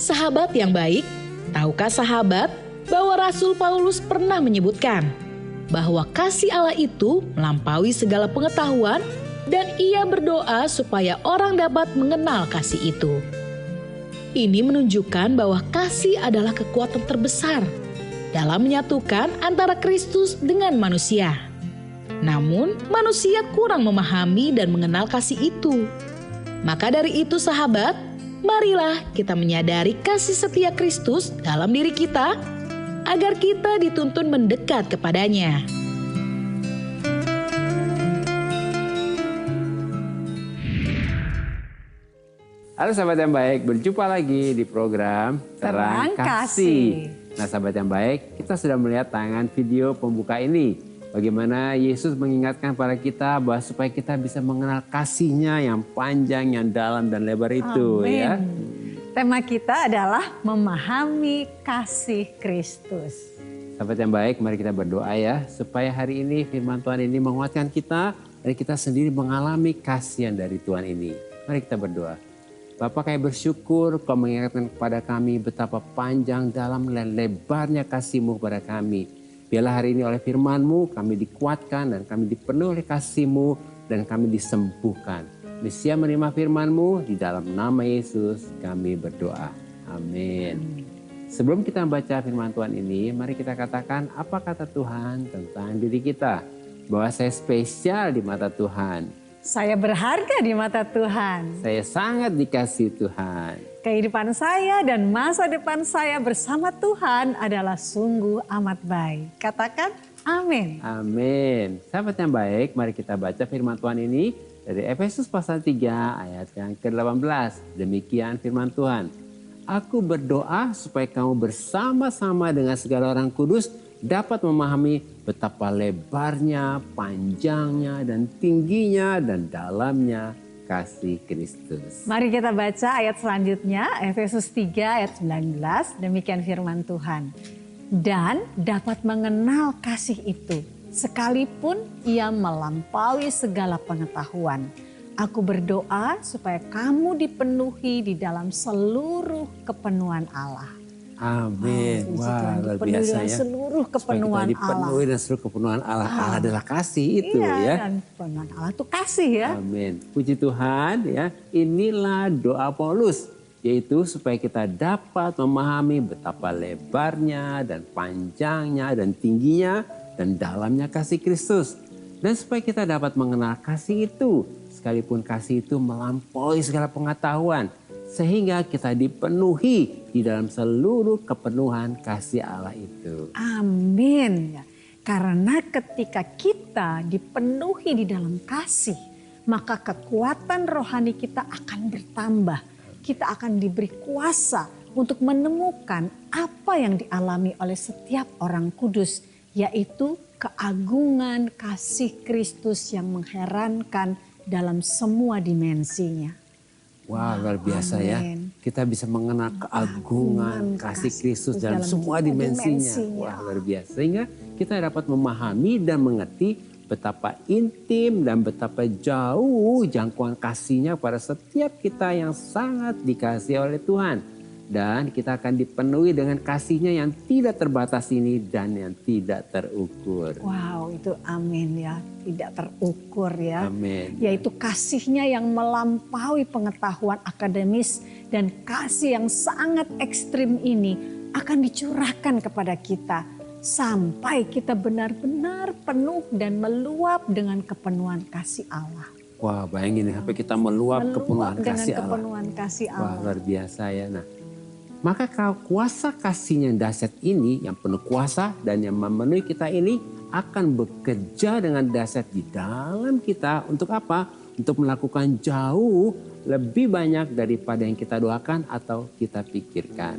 Sahabat yang baik, tahukah sahabat bahwa Rasul Paulus pernah menyebutkan bahwa kasih Allah itu melampaui segala pengetahuan dan ia berdoa supaya orang dapat mengenal kasih itu. Ini menunjukkan bahwa kasih adalah kekuatan terbesar dalam menyatukan antara Kristus dengan manusia. Namun, manusia kurang memahami dan mengenal kasih itu. Maka dari itu sahabat, marilah kita menyadari kasih setia Kristus dalam diri kita agar kita dituntun mendekat kepadanya. Halo sahabat yang baik, berjumpa lagi di program Terang Kasih. Nah sahabat yang baik, kita sudah melihat tayangan video pembuka ini. Bagaimana Yesus mengingatkan pada kita bahwa supaya kita bisa mengenal kasih-Nya yang panjang, yang dalam dan lebar itu. Amin. Ya. Tema kita adalah memahami kasih Kristus. Sahabat yang baik, mari kita berdoa ya. Supaya hari ini firman Tuhan ini menguatkan kita dan kita sendiri mengalami kasih yang dari Tuhan ini. Mari kita berdoa. Bapa, kami bersyukur Kau mengingatkan kepada kami betapa panjang, dalam dan lebarnya kasih-Mu kepada kami. Biarlah hari ini oleh firman-Mu kami dikuatkan dan kami dipenuhi oleh kasih-Mu dan kami disembuhkan. Mesia menerima firman-Mu, di dalam nama Yesus kami berdoa. Amin. Sebelum kita membaca firman Tuhan ini, mari kita katakan apa kata Tuhan tentang diri kita. Bahwa saya spesial di mata Tuhan. Saya berharga di mata Tuhan. Saya sangat dikasihi Tuhan. Kehidupan saya dan masa depan saya bersama Tuhan adalah sungguh amat baik. Katakan amin. Amin. Sahabat yang baik, mari kita baca firman Tuhan ini dari Efesus pasal 3 ayat yang ke-18. Demikian firman Tuhan. Aku berdoa supaya kamu bersama-sama dengan segala orang kudus dapat memahami betapa lebarnya, panjangnya, dan tingginya, dan dalamnya kasih Kristus. Mari kita baca ayat selanjutnya, Efesus 3 ayat 19, demikian firman Tuhan. Dan dapat mengenal kasih itu, sekalipun ia melampaui segala pengetahuan. Aku berdoa supaya kamu dipenuhi di dalam seluruh kepenuhan Allah. Amin. Wah, luar biasa ya. Seluruh kepenuhan kita dipenuhi Allah. dan seluruh kepenuhan Allah. Allah adalah kasih itu iya, ya. Dan kepenuhan Allah itu kasih ya. Amin. Puji Tuhan ya. Inilah doa Paulus. Yaitu supaya kita dapat memahami betapa lebarnya dan panjangnya dan tingginya dan dalamnya kasih Kristus. Dan supaya kita dapat mengenal kasih itu. Sekalipun kasih itu melampaui segala pengetahuan. Sehingga kita dipenuhi di dalam seluruh kepenuhan kasih Allah itu. Amin. Karena ketika kita dipenuhi di dalam kasih, maka kekuatan rohani kita akan bertambah. Kita akan diberi kuasa untuk menemukan apa yang dialami oleh setiap orang kudus, yaitu keagungan kasih Kristus yang mengherankan dalam semua dimensinya. Wah, luar biasa ya. Kita bisa mengenal keagungan kasih Kristus dalam semua dimensinya. Wah, luar biasa. Sehingga kita dapat memahami dan mengerti betapa intim dan betapa jauh jangkauan kasihnya pada setiap kita yang sangat dikasihi oleh Tuhan. Dan kita akan dipenuhi dengan kasihnya yang tidak terbatas ini dan yang tidak terukur. Wow, itu amin ya. Tidak terukur ya. Amin. Yaitu kasihnya yang melampaui pengetahuan akademis dan kasih yang sangat ekstrim ini akan dicurahkan kepada kita. Sampai kita benar-benar penuh dan meluap dengan kepenuhan kasih Allah. Wah, bayangin sampai kita meluap kepenuhan kasih Allah. Kepenuhan kasih Allah. Wah, luar biasa ya. Nah, maka kuasa kasihnya yang dahsyat ini, yang penuh kuasa dan yang memenuhi kita ini akan bekerja dengan dahsyat di dalam kita. Untuk apa? Untuk melakukan jauh lebih banyak daripada yang kita doakan atau kita pikirkan.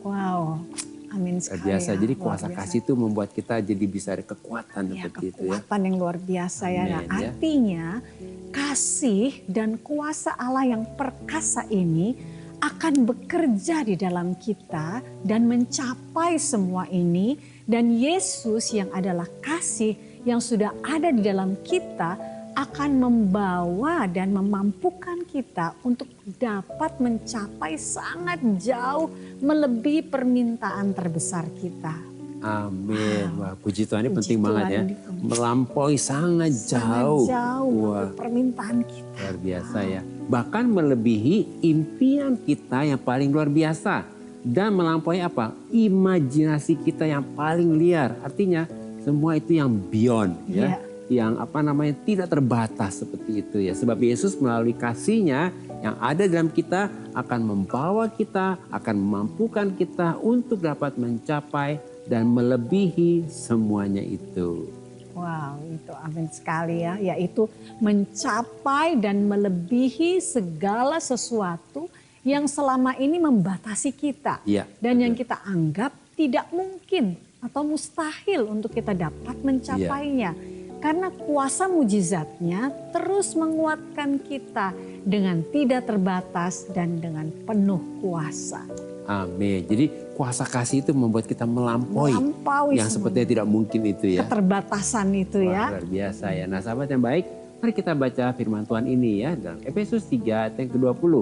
Wow, amin sekali. Biasa. Ya, jadi kuasa kasih itu membuat kita jadi bisa ada kekuatan ya, seperti itu ya. Kekuatan yang luar biasa ya. Nah, artinya kasih dan kuasa Allah yang perkasa ini akan bekerja di dalam kita dan mencapai semua ini. Dan Yesus yang adalah kasih yang sudah ada di dalam kita akan membawa dan memampukan kita untuk dapat mencapai sangat jauh melebihi permintaan terbesar kita. Amin. Wah, puji Tuhan ini penting banget ya. Melampaui sangat jauh. Wah, permintaan kita. Luar biasa ya. Bahkan melebihi impian kita yang paling luar biasa. Dan melampaui apa? Imajinasi kita yang paling liar. Artinya semua itu yang beyond ya. Yang tidak terbatas seperti itu ya. Sebab Yesus melalui kasihnya yang ada dalam kita akan membawa kita, akan memampukan kita untuk dapat mencapai dan melebihi semuanya itu. Wow, itu amin sekali ya. Yaitu mencapai dan melebihi segala sesuatu yang selama ini membatasi kita. Ya, dan yang kita anggap tidak mungkin atau mustahil untuk kita dapat mencapainya. Karena kuasa mujizatnya terus menguatkan kita dengan tidak terbatas dan dengan penuh kuasa. Amin. Jadi kuasa kasih itu membuat kita melampaui yang sepertinya tidak mungkin itu ya. Keterbatasan itu ya. Luar biasa ya. Nah, sahabat yang baik, mari kita baca firman Tuhan ini ya dalam Efesus 3 ayat yang ke-20.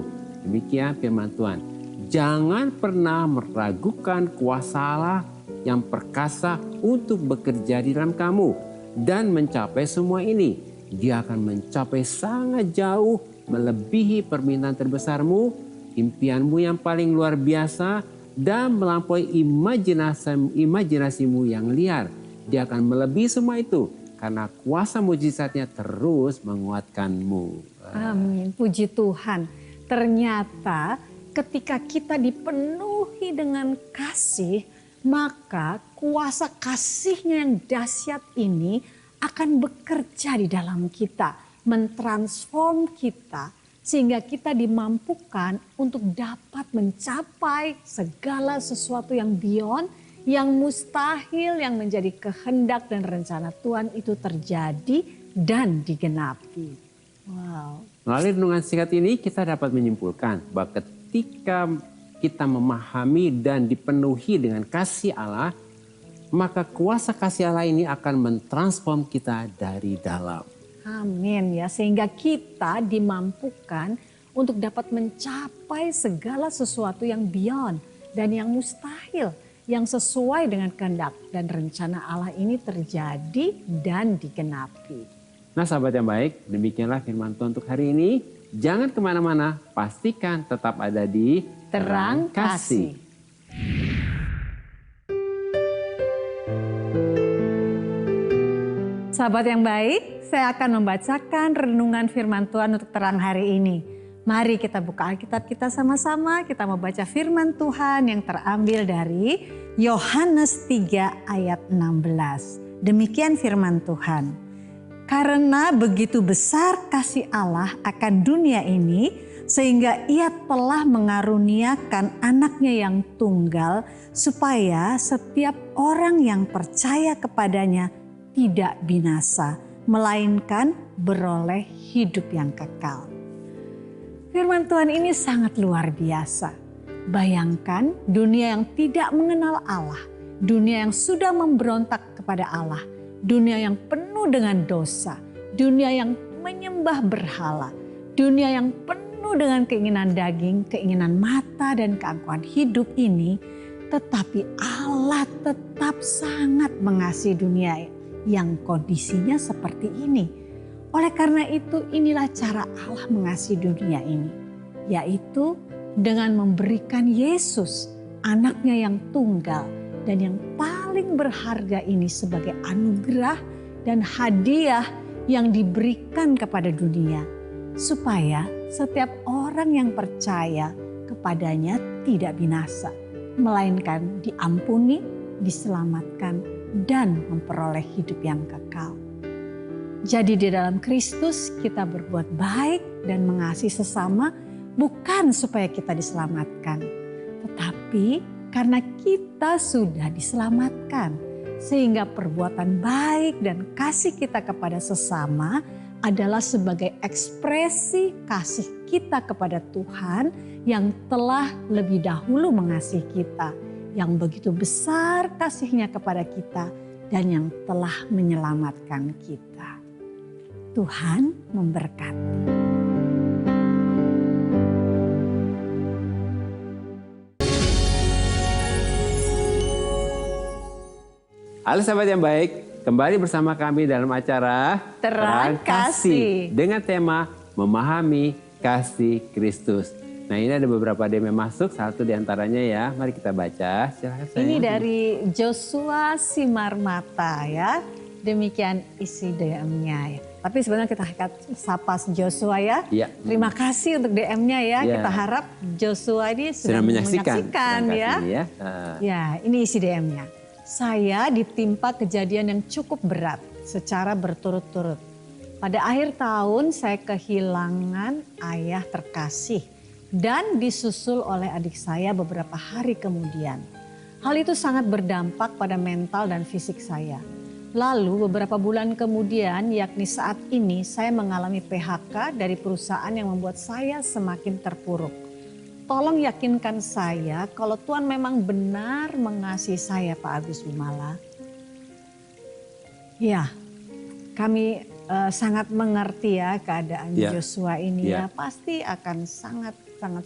Demikian firman Tuhan. Jangan pernah meragukan kuasa Allah yang perkasa untuk bekerja di dalam kamu dan mencapai semua ini. Dia akan mencapai sangat jauh melebihi permintaan terbesarmu, impianmu yang paling luar biasa, dan melampaui imajinasimu yang liar. Dia akan melebihi semua itu karena kuasa mujizatnya terus menguatkanmu. Amin, puji Tuhan. Ternyata ketika kita dipenuhi dengan kasih, maka kuasa kasihnya yang dahsyat ini akan bekerja di dalam kita, mentransform kita, sehingga kita dimampukan untuk dapat mencapai segala sesuatu yang beyond, yang mustahil, yang menjadi kehendak dan rencana Tuhan itu terjadi dan digenapi. Wow. Melalui renungan singkat ini kita dapat menyimpulkan bahwa ketika kita memahami dan dipenuhi dengan kasih Allah, maka kuasa kasih Allah ini akan mentransform kita dari dalam. Amin ya, sehingga kita dimampukan untuk dapat mencapai segala sesuatu yang beyond dan yang mustahil, yang sesuai dengan kehendak dan rencana Allah ini terjadi dan digenapi. Nah, sahabat yang baik, demikianlah firman Tuhan untuk hari ini. Jangan kemana-mana, pastikan tetap ada di Terang Kasih. Sahabat yang baik, saya akan membacakan renungan firman Tuhan untuk terang hari ini. Mari kita buka Alkitab kita sama-sama, kita membaca firman Tuhan yang terambil dari Yohanes 3 ayat 16. Demikian firman Tuhan. Karena begitu besar kasih Allah akan dunia ini, sehingga ia telah mengaruniakan anaknya yang tunggal, supaya setiap orang yang percaya kepadanya tidak binasa, melainkan beroleh hidup yang kekal. Firman Tuhan ini sangat luar biasa. Bayangkan dunia yang tidak mengenal Allah, dunia yang sudah memberontak kepada Allah, dunia yang penuh dengan dosa, dunia yang menyembah berhala, dunia yang penuh dengan keinginan daging, keinginan mata dan keangkuhan hidup ini, tetapi Allah tetap sangat mengasihi dunia yang kondisinya seperti ini. Oleh karena itu inilah cara Allah mengasihi dunia ini, yaitu dengan memberikan Yesus, anaknya yang tunggal dan yang paling berharga ini sebagai anugerah dan hadiah yang diberikan kepada dunia. Supaya setiap orang yang percaya kepadanya tidak binasa, melainkan diampuni, diselamatkan, dan memperoleh hidup yang kekal. Jadi di dalam Kristus kita berbuat baik dan mengasihi sesama bukan supaya kita diselamatkan. Tetapi karena kita sudah diselamatkan. Sehingga perbuatan baik dan kasih kita kepada sesama adalah sebagai ekspresi kasih kita kepada Tuhan yang telah lebih dahulu mengasihi kita. Yang begitu besar kasihnya kepada kita dan yang telah menyelamatkan kita. Tuhan memberkati. Halo sahabat yang baik, kembali bersama kami dalam acara Terang Kasih dengan tema Memahami Kasih Kristus. Nah, ini ada beberapa DM yang masuk, satu diantaranya ya, mari kita baca. Silakan sayang. Ini dari Joshua Simarmata ya, demikian isi DM-nya ya. Tapi sebenarnya kita sapa Joshua ya. Iya. Terima kasih untuk DM-nya ya. Iya. Kita harap Joshua ini sudah menyaksikan ya. Ini ya. Ya, ini isi DM-nya. Saya ditimpa kejadian yang cukup berat secara berturut-turut. Pada akhir tahun saya kehilangan ayah terkasih dan disusul oleh adik saya beberapa hari kemudian. Hal itu sangat berdampak pada mental dan fisik saya. Lalu beberapa bulan kemudian, yakni saat ini saya mengalami PHK dari perusahaan yang membuat saya semakin terpuruk. Tolong yakinkan saya kalau Tuhan memang benar mengasihi saya, Pak Agus Bimala. Ya, kami sangat mengerti ya keadaan Joshua ini ya. Pasti akan sangat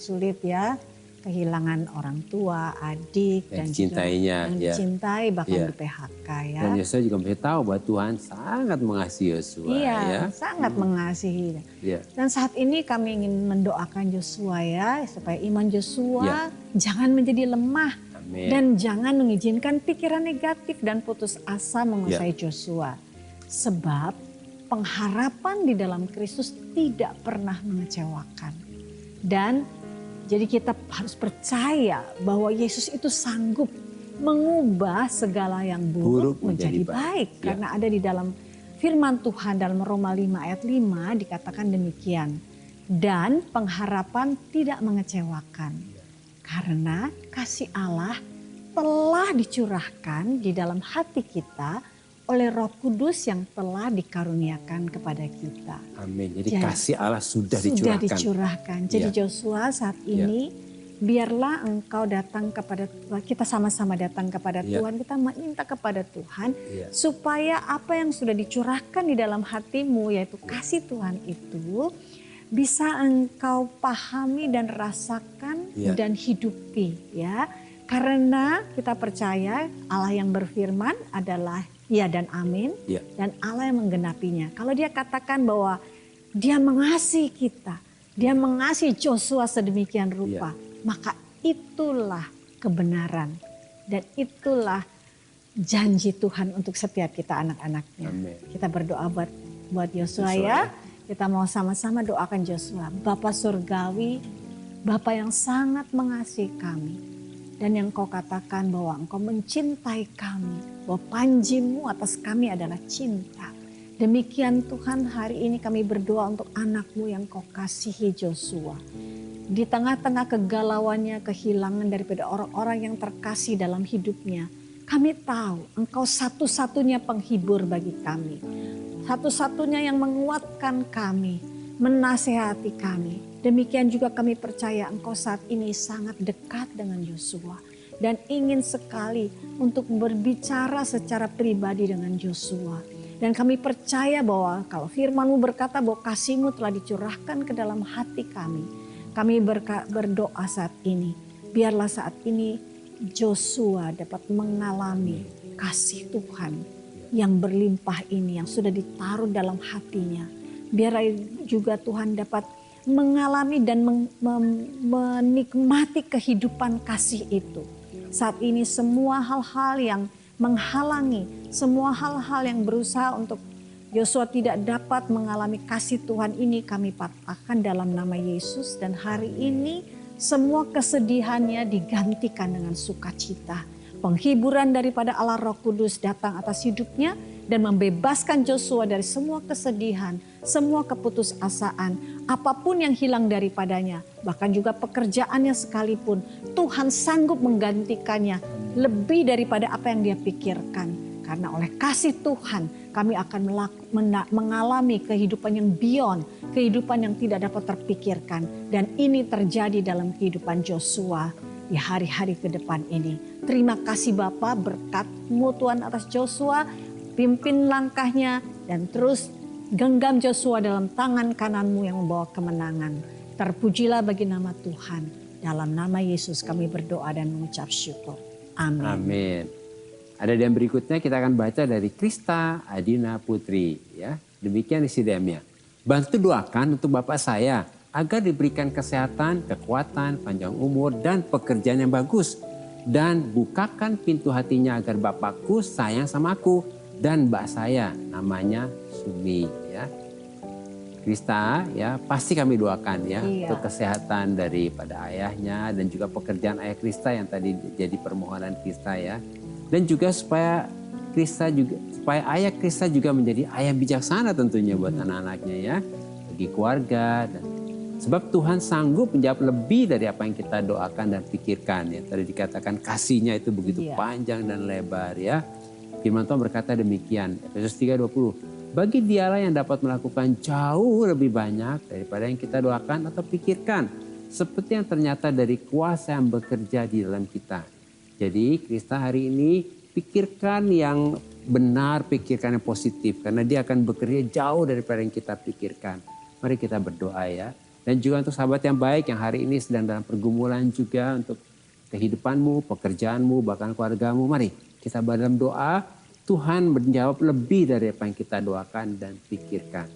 sulit ya. Kehilangan orang tua, adik, dan dicintainya, juga yang dicintai bahkan di PHK ya. Dan Yosua juga mesti tahu bahwa Tuhan sangat mengasihi Yosua. Iya, ya. sangat mengasihi. Ya. Dan saat ini kami ingin mendoakan Joshua ya, supaya iman Joshua jangan menjadi lemah. Amin. Dan jangan mengizinkan pikiran negatif dan putus asa menguasai Joshua. Sebab pengharapan di dalam Kristus tidak pernah mengecewakan. Dan jadi kita harus percaya bahwa Yesus itu sanggup mengubah segala yang buruk menjadi baik. Karena ada di dalam firman Tuhan dalam Roma 5 ayat 5 dikatakan demikian. Dan pengharapan tidak mengecewakan. Karena kasih Allah telah dicurahkan di dalam hati kita oleh Roh Kudus yang telah dikaruniakan kepada kita. Amin. Jadi kasih Allah sudah dicurahkan. Jadi Joshua saat ini biarlah engkau datang kepada Tuhan. Kita sama-sama datang kepada Tuhan. Kita minta kepada Tuhan supaya apa yang sudah dicurahkan di dalam hatimu yaitu kasih Tuhan itu bisa engkau pahami dan rasakan dan hidupi ya. Karena kita percaya Allah yang berfirman adalah ya dan amin. Dan Allah yang menggenapinya. Kalau dia katakan bahwa dia mengasihi kita. Dia mengasihi Joshua sedemikian rupa. Maka itulah kebenaran. Dan itulah janji Tuhan untuk setiap kita anak-anaknya. Kita berdoa buat Joshua ya. Kita mau sama-sama doakan Joshua. Bapa surgawi, Bapa yang sangat mengasihi kami. Dan yang kau katakan bahwa engkau mencintai kami. Bahwa panjimu atas kami adalah cinta. Demikian Tuhan hari ini kami berdoa untuk anakmu yang kau kasihi Joshua. Di tengah-tengah kegalauannya, kehilangan daripada orang-orang yang terkasih dalam hidupnya. Kami tahu engkau satu-satunya penghibur bagi kami. Satu-satunya yang menguatkan kami, menasehati kami. Demikian juga kami percaya Engkau saat ini sangat dekat dengan Yosua. Dan ingin sekali untuk berbicara secara pribadi dengan Yosua. Dan kami percaya bahwa kalau firman-Mu berkata bahwa kasih-Mu telah dicurahkan ke dalam hati kami. Kami berdoa saat ini. Biarlah saat ini Joshua dapat mengalami kasih Tuhan yang berlimpah ini, yang sudah ditaruh dalam hatinya. Biar juga Tuhan dapat mengalami dan menikmati kehidupan kasih itu. Saat ini semua hal-hal yang menghalangi, semua hal-hal yang berusaha untuk Yosua tidak dapat mengalami kasih Tuhan ini, kami patahkan dalam nama Yesus. Dan hari ini semua kesedihannya digantikan dengan sukacita. Penghiburan daripada Allah Roh Kudus datang atas hidupnya dan membebaskan Joshua dari semua kesedihan, semua keputusasaan, apapun yang hilang daripadanya. Bahkan juga pekerjaannya sekalipun, Tuhan sanggup menggantikannya lebih daripada apa yang dia pikirkan. Karena oleh kasih Tuhan kami akan mengalami kehidupan yang beyond, kehidupan yang tidak dapat terpikirkan. Dan ini terjadi dalam kehidupan Joshua di hari-hari ke depan ini. Terima kasih Bapa, berkat-Mu Tuhan atas Joshua, pimpin langkahnya dan terus genggam Joshua dalam tangan kanan-Mu yang membawa kemenangan. Terpujilah bagi nama Tuhan. Dalam nama Yesus kami berdoa dan mengucap syukur. Amin. Amin. Ada yang berikutnya kita akan baca dari Krista Adina Putri. Ya, demikian isi DM-nya. Bantu doakan untuk Bapak saya agar diberikan kesehatan, kekuatan, panjang umur, dan pekerjaan yang bagus. Dan bukakan pintu hatinya agar Bapakku sayang sama aku dan Mbak saya namanya Sumi. Ya, Krista, ya pasti kami doakan ya untuk kesehatan daripada ayahnya dan juga pekerjaan ayah Krista yang tadi jadi permohonan Krista ya. Dan juga supaya ayah Krista juga menjadi ayah bijaksana tentunya buat anak-anaknya ya, bagi keluarga. Dan sebab Tuhan sanggup menjawab lebih dari apa yang kita doakan dan pikirkan ya. Tadi dikatakan kasihnya itu begitu panjang dan lebar ya. Firman Tuhan berkata demikian, Efesus 3:20. Bagi dialah yang dapat melakukan jauh lebih banyak daripada yang kita doakan atau pikirkan. Seperti yang ternyata dari kuasa yang bekerja di dalam kita. Jadi Krista hari ini pikirkan yang benar, pikirkan yang positif. Karena dia akan bekerja jauh daripada yang kita pikirkan. Mari kita berdoa ya. Dan juga untuk sahabat yang baik yang hari ini sedang dalam pergumulan juga untuk kehidupanmu, pekerjaanmu, bahkan keluargamu. Mari kita dalam doa, Tuhan menjawab lebih dari apa yang kita doakan dan pikirkan.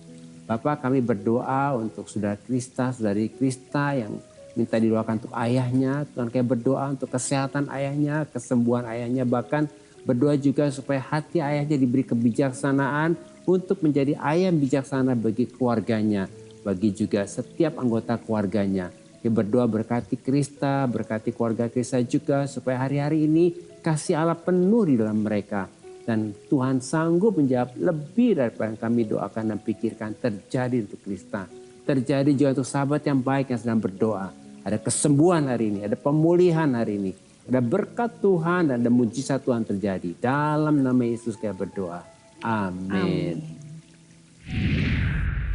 Bapak, kami berdoa untuk saudara Krista, saudari Krista yang minta didoakan untuk ayahnya. Tuhan kami berdoa untuk kesehatan ayahnya, kesembuhan ayahnya. Bahkan berdoa juga supaya hati ayahnya diberi kebijaksanaan untuk menjadi ayah yang bijaksana bagi keluarganya. Bagi juga setiap anggota keluarganya. Kami berdoa berkati Krista, berkati keluarga Krista juga. Supaya hari-hari ini kasih Allah penuh di dalam mereka. Dan Tuhan sanggup menjawab lebih daripada yang kami doakan dan pikirkan terjadi untuk Krista. Terjadi juga untuk sahabat yang baik yang sedang berdoa. Ada kesembuhan hari ini, ada pemulihan hari ini. Ada berkat Tuhan dan ada mujizat Tuhan terjadi. Dalam nama Yesus kami berdoa. Amin.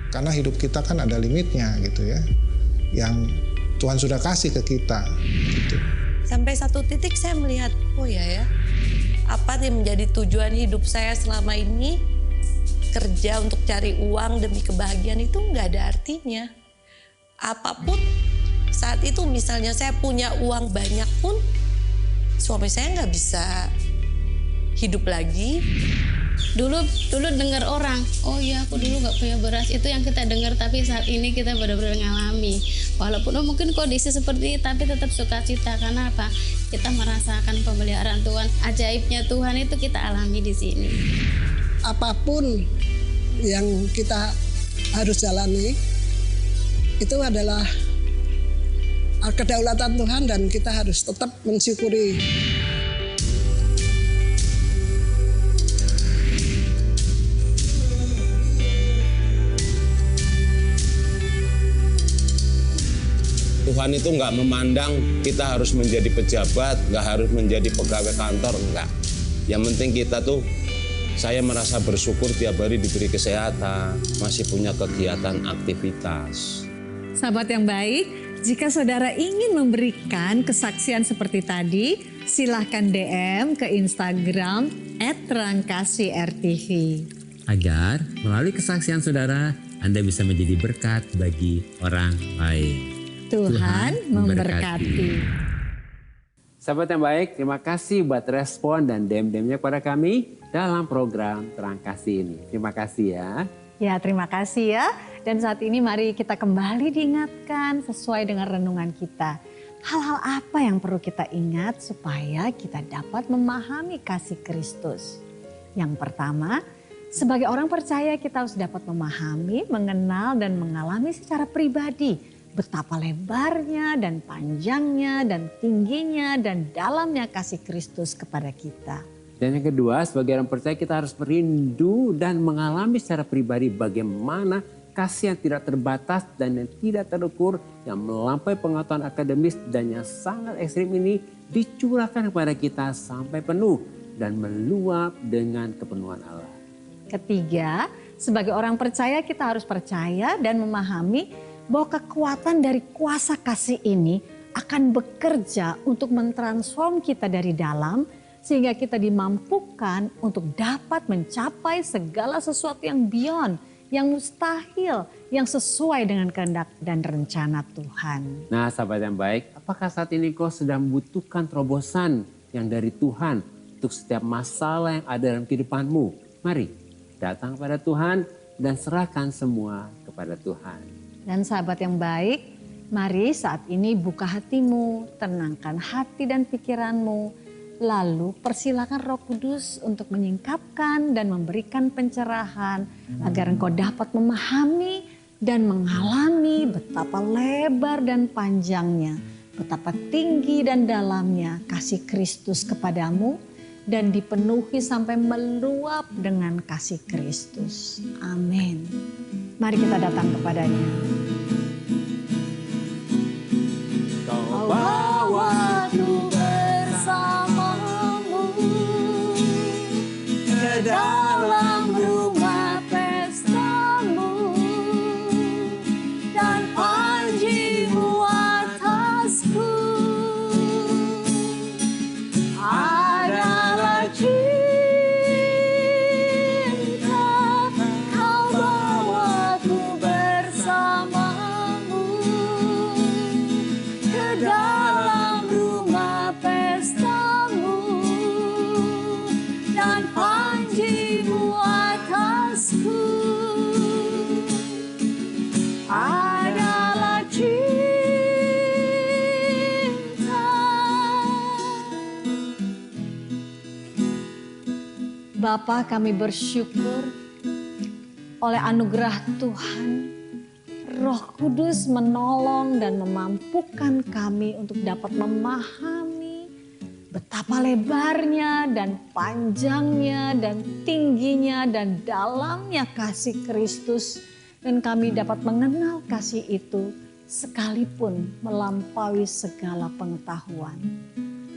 Karena hidup kita kan ada limitnya gitu ya. Yang Tuhan sudah kasih ke kita gitu. Sampai satu titik saya melihat, oh ya, apa yang menjadi tujuan hidup saya selama ini, kerja untuk cari uang demi kebahagiaan itu nggak ada artinya. Apapun saat itu misalnya saya punya uang banyak pun suami saya nggak bisa hidup lagi. Dulu dengar orang, oh ya aku dulu nggak punya beras, itu yang kita dengar. Tapi saat ini kita benar-benar ngalami. Walaupun mungkin kondisi seperti itu, tapi tetap sukacita. Karena apa? Kita merasakan pemeliharaan Tuhan. Ajaibnya Tuhan itu kita alami di sini. Apapun yang kita harus jalani itu adalah kedaulatan Tuhan dan kita harus tetap mensyukuri. Tuhan itu nggak memandang kita harus menjadi pejabat, nggak harus menjadi pegawai kantor, enggak. Yang penting kita tuh, saya merasa bersyukur tiap hari diberi kesehatan, masih punya kegiatan aktivitas. Sahabat yang baik, jika saudara ingin memberikan kesaksian seperti tadi, silahkan DM ke Instagram @terangkasih_RTV. Agar melalui kesaksian saudara, Anda bisa menjadi berkat bagi orang lain. Tuhan memberkati. Sahabat yang baik, terima kasih buat respon dan DM-DM-nya kepada kami dalam program Terang Kasih ini. Terima kasih ya. Ya, terima kasih ya. Dan saat ini mari kita kembali diingatkan sesuai dengan renungan kita. Hal-hal apa yang perlu kita ingat supaya kita dapat memahami kasih Kristus? Yang pertama, sebagai orang percaya kita harus dapat memahami, mengenal dan mengalami secara pribadi betapa lebarnya dan panjangnya dan tingginya dan dalamnya kasih Kristus kepada kita. Dan yang kedua, sebagai orang percaya kita harus merindu dan mengalami secara pribadi bagaimana kasih yang tidak terbatas dan yang tidak terukur, yang melampaui pengetahuan akademis dan yang sangat ekstrim ini dicurahkan kepada kita sampai penuh dan meluap dengan kepenuhan Allah. Ketiga, sebagai orang percaya kita harus percaya dan memahami bahwa kekuatan dari kuasa kasih ini akan bekerja untuk mentransform kita dari dalam, sehingga kita dimampukan untuk dapat mencapai segala sesuatu yang beyond, yang mustahil, yang sesuai dengan kehendak dan rencana Tuhan. Nah sahabat yang baik, apakah saat ini kau sedang membutuhkan terobosan yang dari Tuhan untuk setiap masalah yang ada dalam kehidupanmu? Mari datang kepada Tuhan dan serahkan semua kepada Tuhan. Dan sahabat yang baik, mari saat ini buka hatimu, tenangkan hati dan pikiranmu. Lalu persilakan Roh Kudus untuk menyingkapkan dan memberikan pencerahan agar engkau dapat memahami dan mengalami betapa lebar dan panjangnya, betapa tinggi dan dalamnya kasih Kristus kepadamu dan dipenuhi sampai meluap dengan kasih Kristus. Amin. Mari kita datang kepadanya. Kau bawa aku bersamamu ke dalam rumah pestamu dan panjimu atasku adalah cinta. Kau bawa aku bersamamu ke dalam rumah pestamu dan panjimu atasku adalah cinta. Bapa, kami bersyukur oleh anugerah Tuhan, Roh Kudus menolong dan memampukan kami untuk dapat memahami betapa lebarnya dan panjangnya dan tingginya dan dalamnya kasih Kristus. Dan kami dapat mengenal kasih itu sekalipun melampaui segala pengetahuan.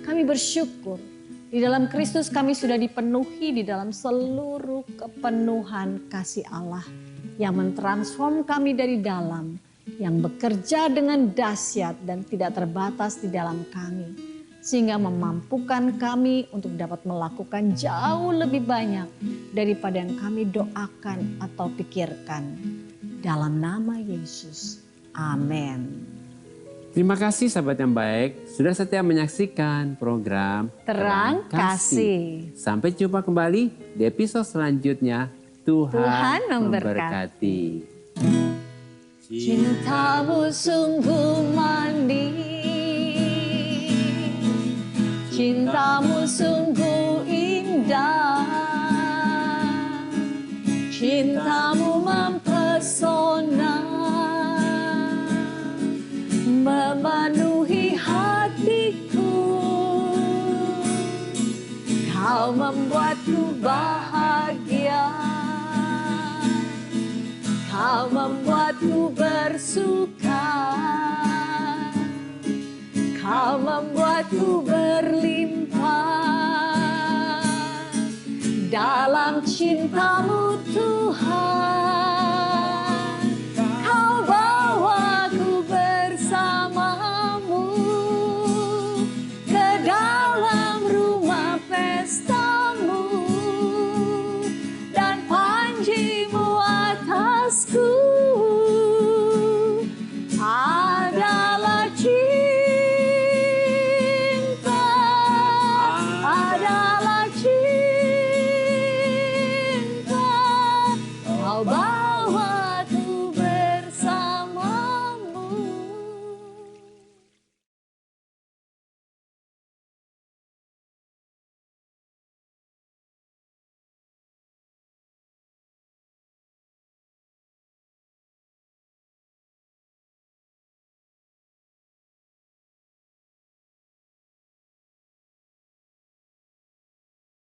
Kami bersyukur di dalam Kristus kami sudah dipenuhi di dalam seluruh kepenuhan kasih Allah yang mentransform kami dari dalam, yang bekerja dengan dahsyat dan tidak terbatas di dalam kami, sehingga memampukan kami untuk dapat melakukan jauh lebih banyak daripada yang kami doakan atau pikirkan. Dalam nama Yesus, amin. Terima kasih sahabat yang baik, sudah setia menyaksikan program Terang Kasih. Sampai jumpa kembali di episode selanjutnya. Tuhan memberkati. Cintamu sungguh mandi, cintamu sungguh indah, cintamu mempesona, memenuhi hatiku. Kau membuatku bahagia, Kau membuatku bersuka, Kau membuatku berlimpah dalam cintamu Tuhan.